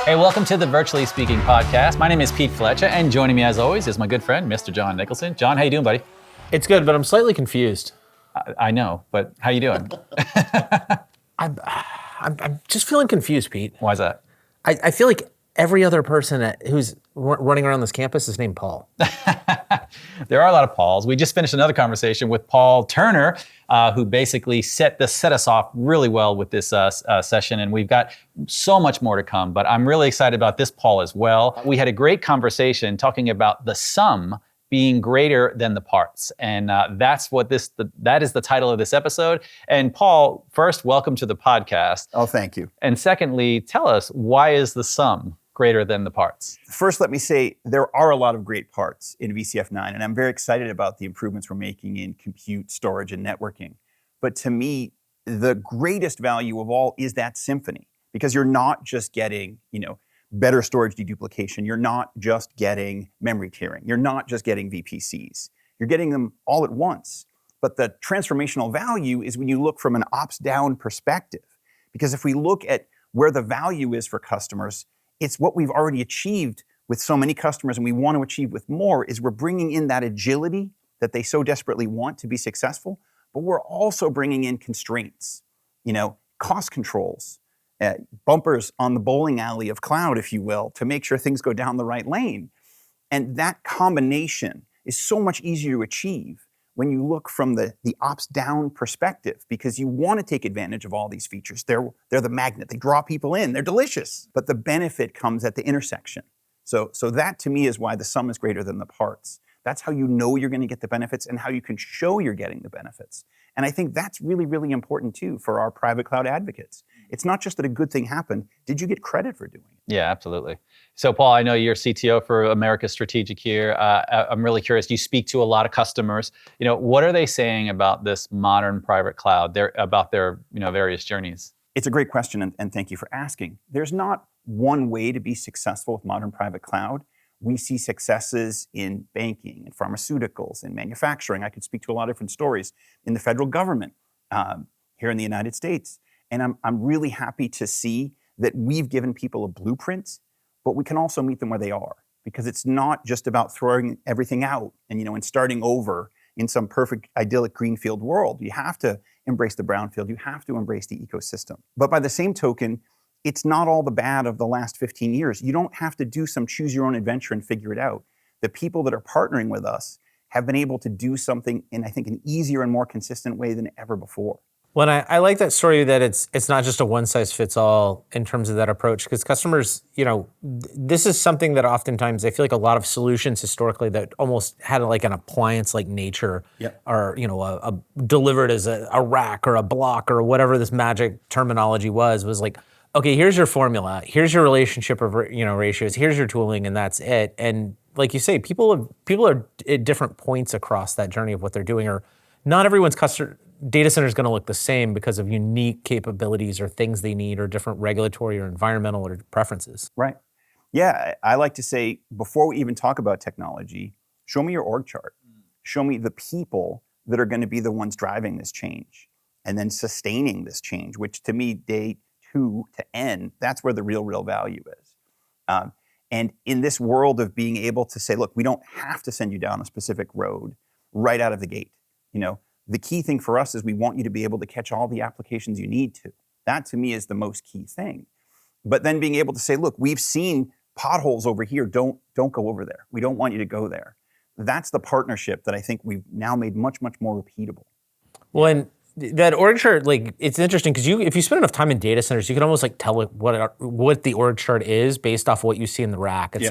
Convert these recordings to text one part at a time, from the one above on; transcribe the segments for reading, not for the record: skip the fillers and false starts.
Hey, welcome to the Virtually Speaking podcast. My name is Pete Fletcher, and joining me as always is my good friend, Mr. John Nicholson. John, how you doing, buddy? It's good, but I'm slightly confused. I know, but how you doing? I'm just feeling confused, Pete. Why is that? I feel like every other person who's running around this campus is named Paul. There are a lot of Pauls. We just finished another conversation with Paul Turner, who basically set us off really well with this session, and we've got so much more to come, but I'm really excited about this Paul as well. We had a great conversation talking about the sum being greater than the parts, and that is the title of this episode. And Paul, first, welcome to the podcast. Oh, thank you. And secondly, tell us, why is the sum greater than the parts? First, let me say there are a lot of great parts in VCF9, and I'm very excited about the improvements we're making in compute, storage, and networking. But to me, the greatest value of all is that symphony, because you're not just getting, better storage deduplication. You're not just getting memory tiering. You're not just getting VPCs. You're getting them all at once. But the transformational value is when you look from an ops-down perspective. Because if we look at where the value is for customers, it's what we've already achieved with so many customers, and we want to achieve with more, is we're bringing in that agility that they so desperately want to be successful, but we're also bringing in constraints, cost controls, bumpers on the bowling alley of cloud, if you will, to make sure things go down the right lane. And that combination is so much easier to achieve when you look from the ops down perspective, because you want to take advantage of all these features. They're the magnet. They draw people in. They're delicious. But the benefit comes at the intersection. So that to me is why the sum is greater than the parts. That's how you know you're going to get the benefits and how you can show you're getting the benefits. And I think that's really, really important too for our private cloud advocates. It's not just that a good thing happened. Did you get credit for doing it? Yeah, absolutely. So Paul, I know you're CTO for America Strategic here. I'm really curious. You speak to a lot of customers. What are they saying about this modern private cloud, about their various journeys? It's a great question, and thank you for asking. There's not one way to be successful with modern private cloud. We see successes in banking, in pharmaceuticals, in manufacturing. I could speak to a lot of different stories in the federal government here in the United States. And I'm really happy to see that we've given people a blueprint, but we can also meet them where they are, because it's not just about throwing everything out and starting over in some perfect idyllic greenfield world. You have to embrace the brownfield. You have to embrace the ecosystem. But by the same token, it's not all the bad of the last 15 years. You don't have to do some choose your own adventure and figure it out. The people that are partnering with us have been able to do something in, I think, an easier and more consistent way than ever before. Well, I like that story that it's not just a one size fits all in terms of that approach, because customers, this is something that oftentimes I feel like a lot of solutions historically that almost had like an appliance-like nature, or delivered as a rack or a block or whatever this magic terminology was like, okay, here's your formula, here's your relationship of ratios, here's your tooling, and that's it. And like you say, people are at different points across that journey of what they're doing, or not everyone's data center is going to look the same because of unique capabilities or things they need or different regulatory or environmental or preferences. Right. Yeah, I like to say, before we even talk about technology, show me your org chart. Show me the people that are going to be the ones driving this change and then sustaining this change, which to me, day 2 to end, that's where the real value is. And in this world of being able to say, look, we don't have to send you down a specific road right out of the gate. The key thing for us is we want you to be able to catch all the applications you need to. That to me is the most key thing. But then being able to say, look, we've seen potholes over here. Don't go over there. We don't want you to go there. That's the partnership that I think we've now made much, much more repeatable. Well, and that org chart, it's interesting because if you spend enough time in data centers, you can almost tell what the org chart is based off of what you see in the rack. It's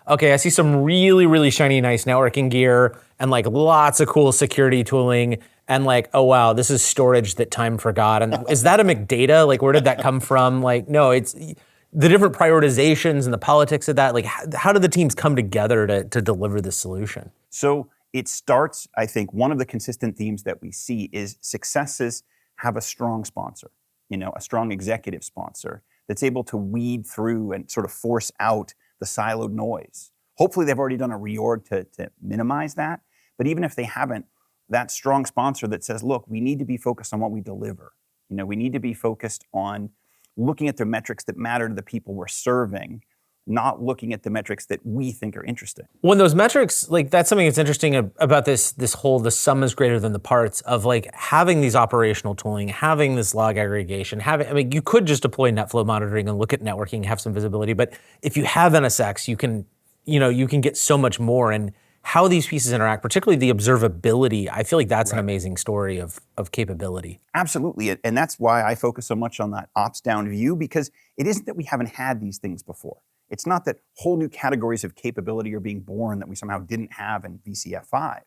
okay, I see some really, really shiny, nice networking gear and lots of cool security tooling, and oh wow, this is storage that time forgot. And is that a McData? Where did that come from? No, it's the different prioritizations and the politics of that. How do the teams come together to deliver this solution? So it starts, I think, one of the consistent themes that we see is successes have a strong sponsor, a strong executive sponsor that's able to weed through and sort of force out the siloed noise. Hopefully they've already done a reorg to minimize that. But even if they haven't, that strong sponsor that says, look, we need to be focused on what we deliver. We need to be focused on looking at the metrics that matter to the people we're serving, not looking at the metrics that we think are interesting. When those metrics, like that's something that's interesting about the sum is greater than the parts of like having these operational tooling, having this log aggregation, you could just deploy NetFlow monitoring and look at networking, have some visibility, but if you have NSX, you can get so much more. And how these pieces interact, particularly the observability, I feel like that's an amazing story of capability. Absolutely, and that's why I focus so much on that ops down view, because it isn't that we haven't had these things before. It's not that whole new categories of capability are being born that we somehow didn't have in VCF 5.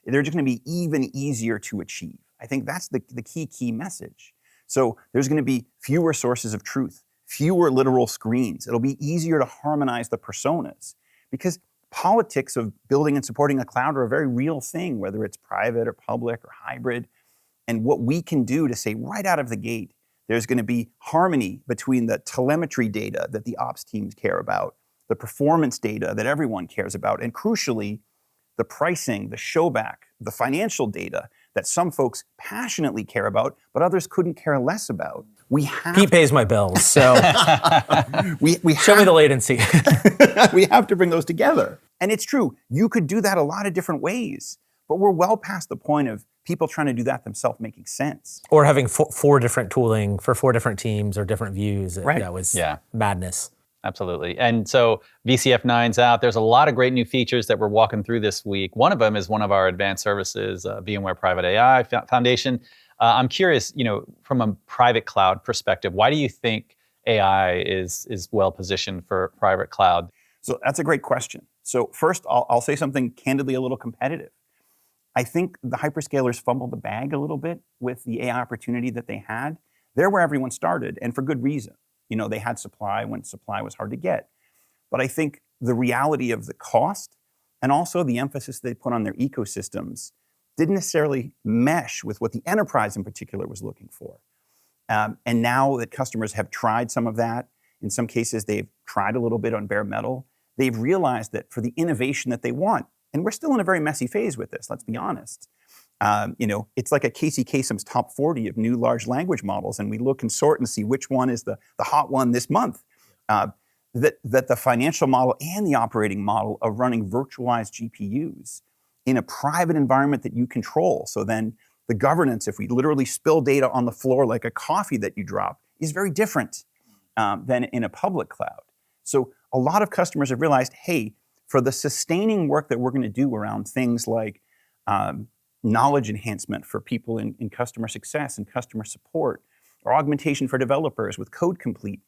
They're just going to be even easier to achieve. I think that's the key message. So there's going to be fewer sources of truth, fewer literal screens. It'll be easier to harmonize the personas, because politics of building and supporting a cloud are a very real thing, whether it's private or public or hybrid. And what we can do to say right out of the gate, there's going to be harmony between the telemetry data that the ops teams care about, the performance data that everyone cares about, and crucially, the pricing, the showback, the financial data that some folks passionately care about, but others couldn't care less about. Pete pays my bills, so show me the latency. We have to bring those together. And it's true, you could do that a lot of different ways, but we're well past the point of people trying to do that themselves making sense. Or having four different tooling for 4 different teams or different views. Right. That was madness. Absolutely. And so VCF 9's out. There's a lot of great new features that we're walking through this week. One of them is one of our advanced services, VMware Private AI Foundation. I'm curious, from a private cloud perspective, why do you think AI is well positioned for private cloud? So that's a great question. So first, I'll say something candidly a little competitive. I think the hyperscalers fumbled the bag a little bit with the AI opportunity that they had. They're where everyone started, and for good reason. They had supply when supply was hard to get. But I think the reality of the cost and also the emphasis they put on their ecosystems didn't necessarily mesh with what the enterprise in particular was looking for. And now that customers have tried some of that, in some cases they've tried a little bit on bare metal, they've realized that for the innovation that they want, and we're still in a very messy phase with this, let's be honest. It's like a Casey Kasem's top 40 of new large language models, and we look and sort and see which one is the hot one this month. That the financial model and the operating model of running virtualized GPUs in a private environment that you control. So then the governance, if we literally spill data on the floor like a coffee that you drop, is very different than in a public cloud. So a lot of customers have realized, hey, for the sustaining work that we're going to do around things like knowledge enhancement for people in customer success and customer support, or augmentation for developers with Code Complete,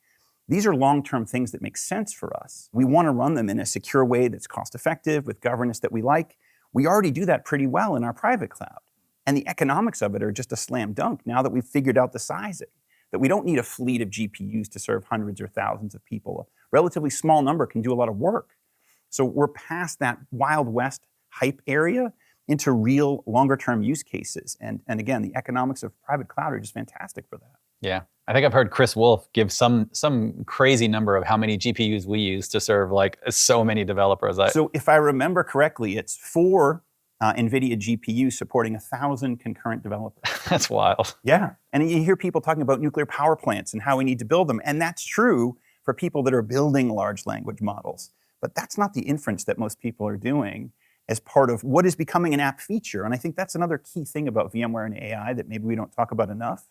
these are long-term things that make sense for us. We want to run them in a secure way that's cost-effective with governance that we like. We already do that pretty well in our private cloud. And the economics of it are just a slam dunk now that we've figured out the sizing, that we don't need a fleet of GPUs to serve hundreds or thousands of people. A relatively small number can do a lot of work. So we're past that Wild West hype area into real longer-term use cases. And again, the economics of private cloud are just fantastic for that. Yeah, I think I've heard Chris Wolf give some crazy number of how many GPUs we use to serve like so many developers. So if I remember correctly, it's 4 NVIDIA GPUs supporting 1,000 concurrent developers. That's wild. Yeah, and you hear people talking about nuclear power plants and how we need to build them. And that's true for people that are building large language models. But that's not the inference that most people are doing as part of what is becoming an app feature. And I think that's another key thing about VMware and AI that maybe we don't talk about enough.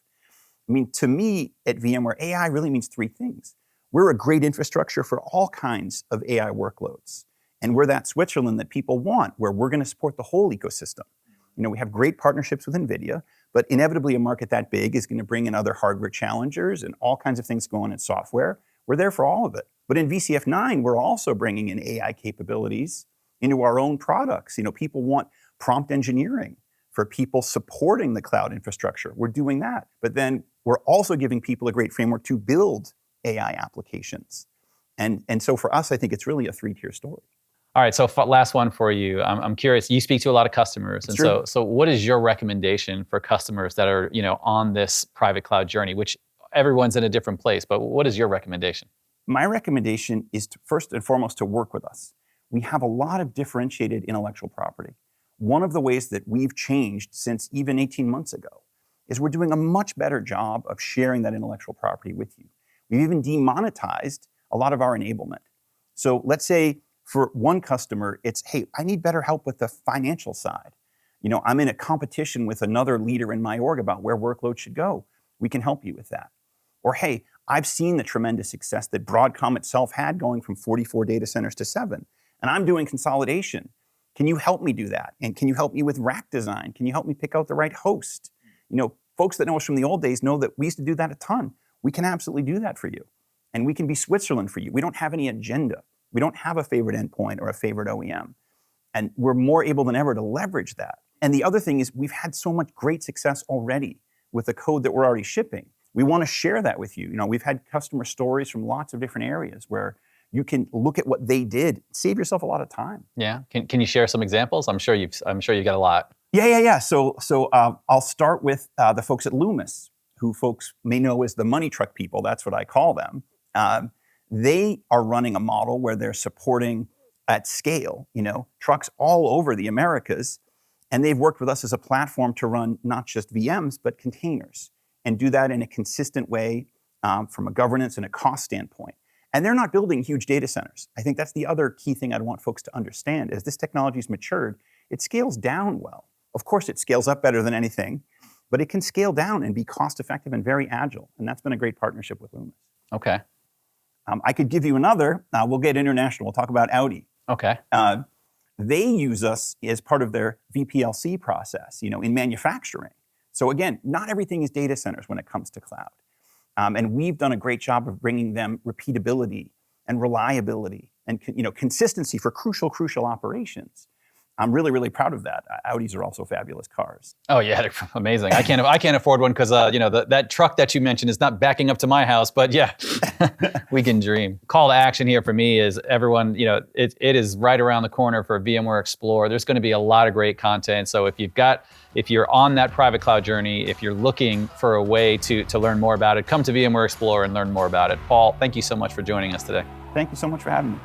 I mean, to me, at VMware, AI really means 3 things. We're a great infrastructure for all kinds of AI workloads. And we're that Switzerland that people want, where we're going to support the whole ecosystem. We have great partnerships with NVIDIA, but inevitably a market that big is going to bring in other hardware challengers and all kinds of things going on in software. We're there for all of it. But in VCF 9, we're also bringing in AI capabilities into our own products. People want prompt engineering for people supporting the cloud infrastructure. We're doing that. But then we're also giving people a great framework to build AI applications. And so for us, I think it's really a 3-tier story. All right, so last one for you. I'm curious, you speak to a lot of customers. And so what is your recommendation for customers that are on this private cloud journey, which everyone's in a different place, but what is your recommendation? My recommendation is to, first and foremost, to work with us. We have a lot of differentiated intellectual property. One of the ways that we've changed since even 18 months ago is we're doing a much better job of sharing that intellectual property with you. We've even demonetized a lot of our enablement. So let's say for one customer, it's, hey, I need better help with the financial side. I'm in a competition with another leader in my org about where workload should go. We can help you with that. Or, hey, I've seen the tremendous success that Broadcom itself had going from 44 data centers to 7, and I'm doing consolidation. Can you help me do that? And can you help me with rack design? Can you help me pick out the right host? Folks that know us from the old days know that we used to do that a ton. We can absolutely do that for you. And we can be Switzerland for you. We don't have any agenda. We don't have a favorite endpoint or a favorite OEM. And we're more able than ever to leverage that. And the other thing is we've had so much great success already with the code that we're already shipping. We want to share that with you. We've had customer stories from lots of different areas where you can look at what they did, save yourself a lot of time. Yeah. Can you share some examples? I'm sure you've got a lot. Yeah. So I'll start with the folks at Loomis, who folks may know as the money truck people. That's what I call them. They are running a model where they're supporting at scale, trucks all over the Americas. And they've worked with us as a platform to run not just VMs, but containers, and do that in a consistent way from a governance and a cost standpoint. And they're not building huge data centers. I think that's the other key thing I'd want folks to understand. As this technology's matured, it scales down well. Of course, it scales up better than anything, but it can scale down and be cost effective and very agile. And that's been a great partnership with Loomis. Okay. I could give you another. We'll get international. We'll talk about Audi. Okay. They use us as part of their VPLC process, in manufacturing. So again, not everything is data centers when it comes to cloud. And we've done a great job of bringing them repeatability and reliability and consistency for crucial operations. I'm really, really proud of that. Audis are also fabulous cars. Oh yeah, they're amazing. I can't afford one because that truck that you mentioned is not backing up to my house. But yeah, we can dream. Call to action here for me is everyone. It is right around the corner for VMware Explore. There's going to be a lot of great content. So if you're on that private cloud journey, if you're looking for a way to learn more about it, come to VMware Explore and learn more about it. Paul, thank you so much for joining us today. Thank you so much for having me.